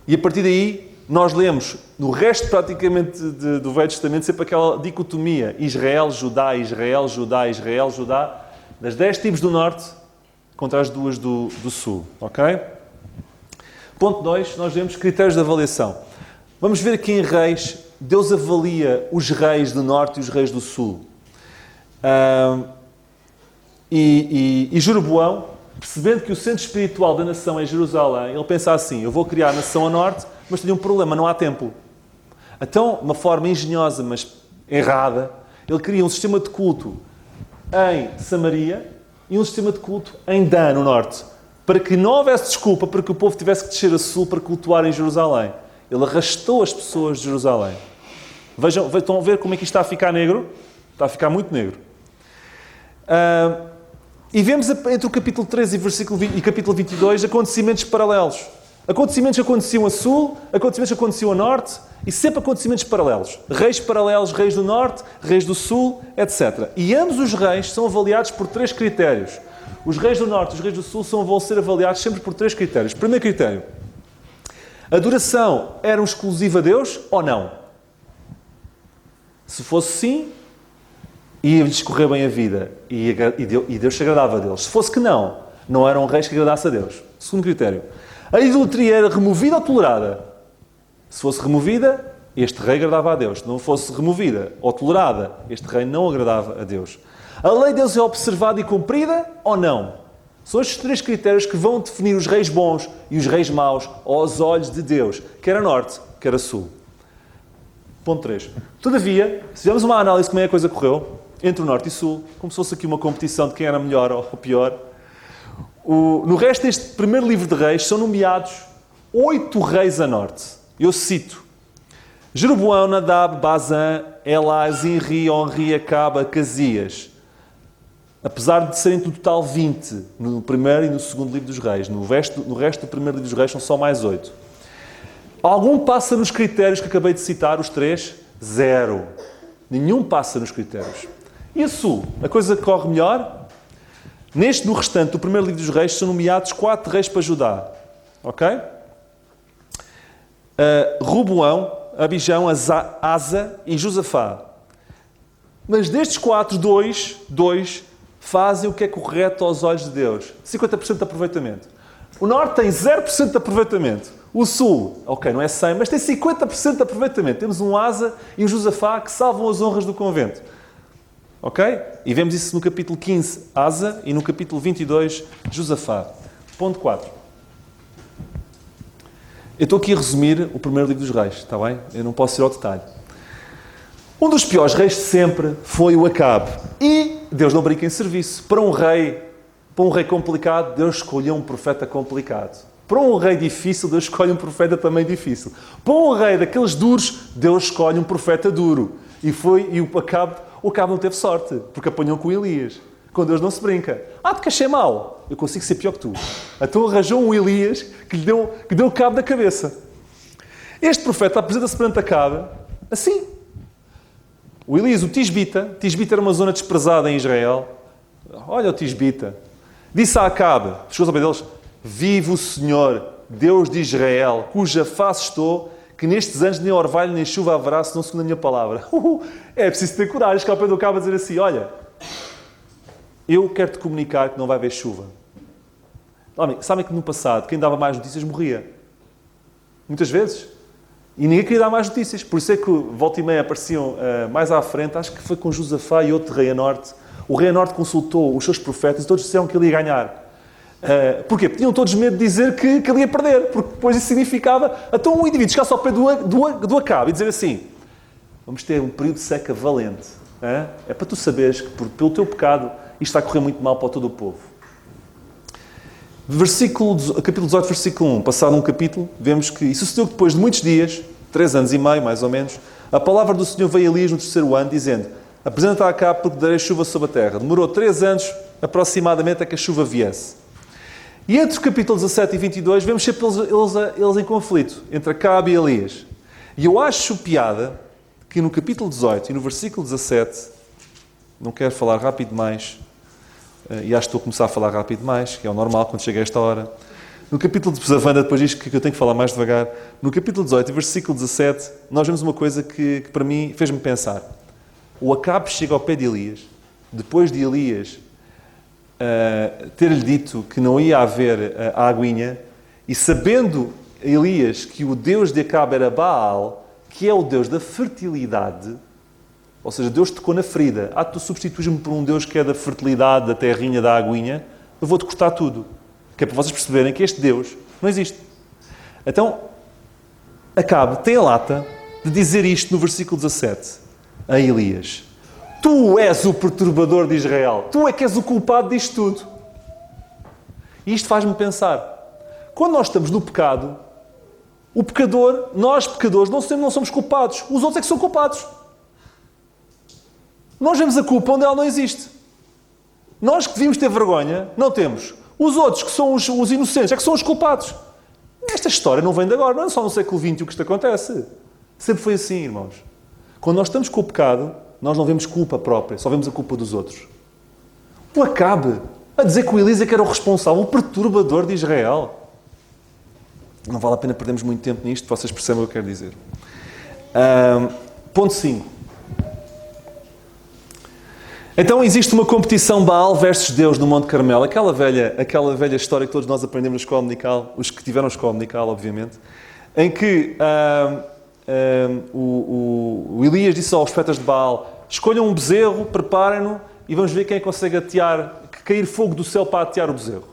E a partir daí, nós lemos, no resto praticamente do Velho Testamento, sempre aquela dicotomia, Israel, Judá, Israel, Judá, Israel, Judá, das 10 tribos do norte contra as 2 do sul. Ok? Ponto 2, nós vemos critérios de avaliação. Vamos ver aqui em Reis, Deus avalia os reis do norte e os reis do sul. E Jeroboão, percebendo que o centro espiritual da nação é Jerusalém, ele pensa assim, eu vou criar a nação a norte, mas tenho um problema, não há templo. Então, uma forma engenhosa, mas errada, ele cria um sistema de culto em Samaria e um sistema de culto em Dan, no norte, para que não houvesse desculpa para que o povo tivesse que descer a sul para cultuar em Jerusalém. Ele arrastou as pessoas de Jerusalém. Vejam, estão a ver como é que isto está a ficar negro? Está a ficar muito negro. E vemos entre o capítulo 13 e capítulo 22 acontecimentos paralelos. Acontecimentos que aconteciam a sul, acontecimentos que aconteciam a norte e sempre acontecimentos paralelos. Reis paralelos, reis do norte, reis do sul, etc. E ambos os reis são avaliados por 3 critérios. Os reis do norte e os reis do sul vão ser avaliados sempre por 3 critérios. Primeiro critério. A adoração era exclusiva a Deus ou não? Se fosse sim, ia-lhes correr bem a vida e Deus se agradava deles. Se fosse que não eram reis que agradasse a Deus. Segundo critério. A idolatria era removida ou tolerada? Se fosse removida, este rei agradava a Deus. Se não fosse removida ou tolerada, este rei não agradava a Deus. A lei de Deus é observada e cumprida ou não? São estes 3 critérios que vão definir os reis bons e os reis maus aos olhos de Deus, quer a norte, quer a sul. Ponto 3. Todavia, se fizermos uma análise de como é a coisa correu, entre o norte e o sul, como se fosse aqui uma competição de quem era melhor ou pior, no resto deste primeiro livro de reis são nomeados 8 reis a norte. Eu cito: Jeroboão, Nadab, Bazã, Elá, Zinri, Onri, Acabe, Acasias. Apesar de serem no total 20 no primeiro e no segundo livro dos reis. No resto do primeiro livro dos reis são só mais 8. Algum passa nos critérios que acabei de citar, os 3? 0. Nenhum passa nos critérios. E a sul? A coisa corre melhor? No restante do primeiro livro dos reis são nomeados 4 reis para Judá. Ok? Roboão, Abijão, Asa e Josafá. Mas destes 4, 2 fazem o que é correto aos olhos de Deus. 50% de aproveitamento. O norte tem 0% de aproveitamento. O sul, ok, não é 100, mas tem 50% de aproveitamento. Temos um Asa e um Josafá que salvam as honras do convento. Ok? E vemos isso no capítulo 15, Asa, e no capítulo 22, Josafá. Ponto 4. Eu estou aqui a resumir o primeiro livro dos reis, está bem? Eu não posso ir ao detalhe. Um dos piores reis de sempre foi o Acabe. E Deus não brinca em serviço. Para um rei complicado, Deus escolheu um profeta complicado. Para um rei difícil, Deus escolhe um profeta também difícil. Para um rei daqueles duros, Deus escolhe um profeta duro. E o Acabe não teve sorte, porque apanhou com Elias. Com Deus não se brinca. Porque achei mau. Eu consigo ser pior que tu. Então arranjou um Elias que lhe deu cabo da cabeça. Este profeta apresenta-se perante Acabe assim. O Elias, o Tisbita era uma zona desprezada em Israel. Olha o Tisbita. Disse a Acabe, chegou ao pé deles, vive o Senhor, Deus de Israel, cuja face estou, que nestes anos nem orvalho nem chuva haverá, senão segundo a minha palavra. É preciso ter coragem, que ao pé do Acabe a dizer assim, olha, eu quero-te comunicar que não vai haver chuva. Sabem que no passado, quem dava mais notícias morria. Muitas vezes. E ninguém queria dar mais notícias. Por isso é que volta e meia apareciam mais à frente, acho que foi com Josafá e outro rei a norte. O rei a norte consultou os seus profetas e todos disseram que ele ia ganhar. Porquê? Porque tinham todos medo de dizer que ele ia perder. Porque depois isso significava... Então um indivíduo chegasse ao pé do Acabe e dizer assim, vamos ter um período de seca valente. É para tu saberes que pelo teu pecado isto está a correr muito mal para todo o povo. Capítulo 18, versículo 1. Passado um capítulo, vemos que isso sucedeu depois de muitos dias, 3 anos e meio, mais ou menos, a palavra do Senhor veio a Elias no 3º ano, dizendo, apresenta a Acabe porque darei chuva sobre a terra. Demorou 3 anos, aproximadamente, a que a chuva viesse. E entre o capítulo 17 e 22, vemos sempre eles em conflito, entre Acabe e Elias. E eu acho piada que no capítulo 18 e no versículo 17, não quero falar rápido demais, e acho que estou a começar a falar rápido demais, que é o normal quando chega a esta hora. No capítulo de Wanda, depois diz que eu tenho que falar mais devagar. No capítulo 18 e versículo 17, nós vemos uma coisa que para mim fez-me pensar. O Acabe chega ao pé de Elias, depois de Elias ter-lhe dito que não ia haver a aguinha, e sabendo Elias que o Deus de Acabe era Baal, que é o Deus da fertilidade, ou seja, Deus tocou na ferida. Tu substituís-me por um Deus que é da fertilidade, da terrinha, da aguinha, eu vou-te cortar tudo. Que é para vocês perceberem que este Deus não existe. Então, Acabe tem a lata de dizer isto no versículo 17 a Elias. Tu és o perturbador de Israel. Tu é que és o culpado disto tudo. E isto faz-me pensar. Quando nós estamos no pecado, o pecador, nós pecadores, não somos culpados. Os outros é que são culpados. Nós vemos a culpa onde ela não existe. Nós que devíamos ter vergonha, não temos. Os outros, que são os inocentes, é que são os culpados. Esta história não vem de agora, não é só no século XX que isto acontece. Sempre foi assim, irmãos. Quando nós estamos com o pecado, nós não vemos culpa própria, só vemos a culpa dos outros. O Acabe a dizer que o Elisa que era o responsável, o perturbador de Israel. Não vale a pena perdermos muito tempo nisto, vocês percebem o que eu quero dizer. Ponto 5. Então existe uma competição Baal versus Deus no Monte Carmelo. Aquela velha história que todos nós aprendemos na escola dominical, os que tiveram a escola dominical, obviamente, em que o Elias disse aos profetas de Baal, escolham um bezerro, preparem-no e vamos ver quem consegue cair fogo do céu para atear o bezerro.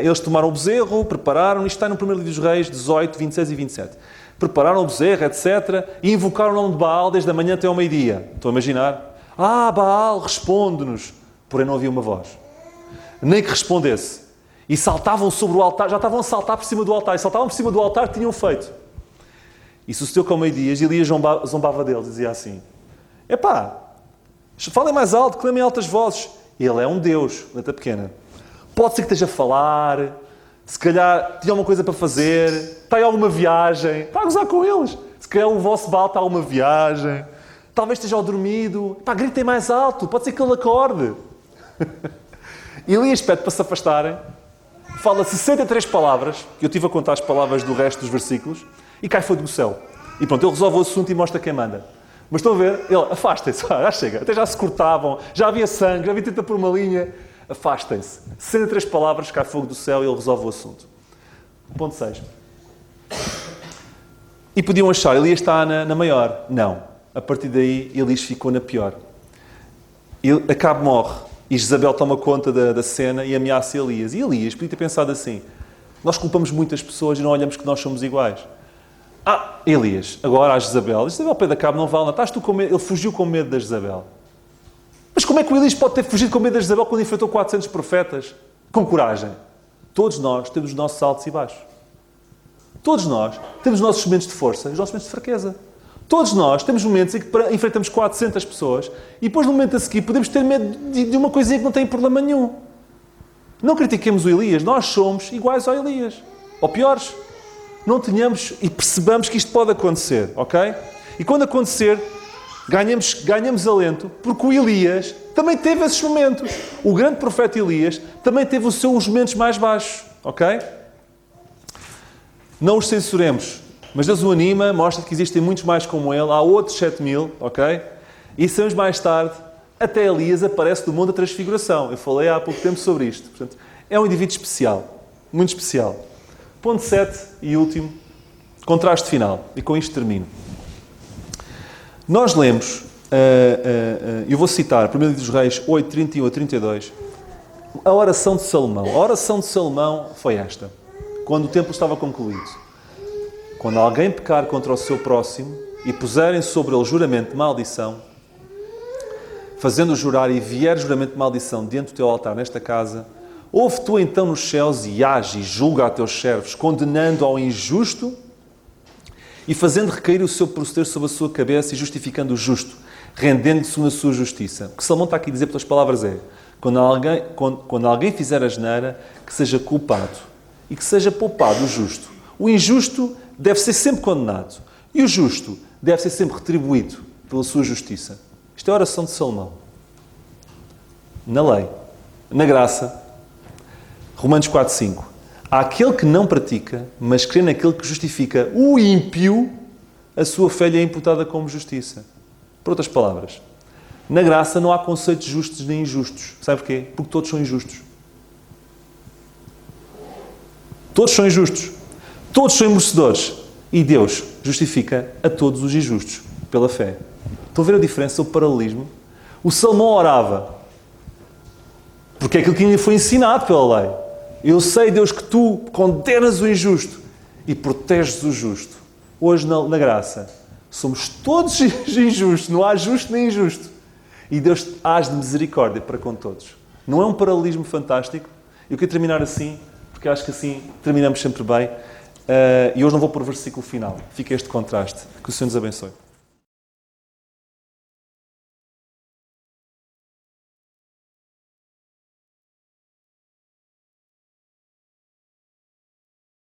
Eles tomaram o bezerro, prepararam, isto está no primeiro livro dos Reis, 18, 26 e 27. Prepararam o bezerro, etc. E invocaram o nome de Baal desde a manhã até ao meio-dia. Estão a imaginar? Baal, responde-nos. Porém não havia uma voz. Nem que respondesse. E saltavam sobre o altar, já estavam a saltar por cima do altar. E saltavam por cima do altar que tinham feito. E sucedeu que ao meio-dia, Elias zombava deles. Dizia assim, falem mais alto, clamem altas vozes. Ele é um Deus, letra pequena. Pode ser que esteja a falar, se calhar tinha alguma coisa para fazer, está em alguma viagem. Está a gozar com eles. Se calhar o vosso Baal está a uma viagem. Talvez esteja dormido. Gritem mais alto. Pode ser que ele acorde. Elias pede para se afastarem. Fala 63 palavras. Que eu estive a contar as palavras do resto dos versículos. E cai fogo do céu. E pronto, ele resolve o assunto e mostra quem manda. Mas estão a ver? Ele, afastem-se. Já chega. Até já se cortavam. Já havia sangue. Já havia tenta por uma linha. Afastem-se. 63 palavras, cai fogo do céu e ele resolve o assunto. Ponto 6. E podiam achar, Elias está na maior. Não. A partir daí, Elias ficou na pior. Acabe morre e Jezabel toma conta da cena e ameaça Elias. E Elias podia ter pensado assim: nós culpamos muitas pessoas e não olhamos que nós somos iguais. Elias, agora a Jezabel. Jezabel, Pedro, Acabe não vale nada. Estás tu com medo? Ele fugiu com medo da Jezabel. Mas como é que o Elias pode ter fugido com medo da Jezabel quando enfrentou 400 profetas? Com coragem. Todos nós temos os nossos altos e baixos. Todos nós temos os nossos momentos de força e os nossos momentos de fraqueza. Todos nós temos momentos em que enfrentamos 400 pessoas e depois, no momento a seguir, podemos ter medo de uma coisinha que não tem problema nenhum. Não critiquemos o Elias. Nós somos iguais ao Elias. Ou piores. Não tenhamos e percebamos que isto pode acontecer, ok? E quando acontecer, ganhamos alento, porque o Elias também teve esses momentos. O grande profeta Elias também teve os seus momentos mais baixos, ok? Não os censuremos, mas Deus o anima, mostra que existem muitos mais como ele, há outros 7.000, ok? E sabemos mais tarde, até Elias aparece do mundo da transfiguração. Eu falei há pouco tempo sobre isto. Portanto, é um indivíduo especial, muito especial. Ponto 7 e último, contraste final. E com isto termino. Nós lemos, eu vou citar, 1 Livro dos Reis 8, 31 a 32, a oração de Salomão. A oração de Salomão foi esta, quando o templo estava concluído. Quando alguém pecar contra o seu próximo e puserem sobre ele juramento de maldição, fazendo-o jurar e vier juramento de maldição diante do teu altar nesta casa, ouve tu então nos céus e age e julga a teus servos, condenando ao injusto e fazendo recair o seu proceder sobre a sua cabeça e justificando o justo, rendendo-lhe segundo a sua justiça. O que Salomão está aqui a dizer pelas palavras é: quando alguém fizer asneira, que seja culpado e que seja poupado o justo. O injusto deve ser sempre condenado e o justo deve ser sempre retribuído pela sua justiça. Isto é a oração de Salomão. Na lei, na graça, Romanos 4:5. Há aquele que não pratica, mas crê naquele que justifica o ímpio, a sua fé lhe é imputada como justiça. Por outras palavras, na graça não há conceitos justos nem injustos. Sabe porquê? Porque todos são injustos. Todos são injustos. Todos são merecedores. E Deus justifica a todos os injustos pela fé. Estão a ver a diferença, o paralelismo? O Salomão orava porque é aquilo que lhe foi ensinado pela lei. Eu sei, Deus, que tu condenas o injusto e proteges o justo. Hoje, na graça, somos todos injustos. Não há justo nem injusto. E Deus age de misericórdia para com todos. Não é um paralelismo fantástico? Eu quero terminar assim, porque acho que assim terminamos sempre bem. E hoje não vou pôr o versículo final. Fica este contraste. Que o Senhor nos abençoe.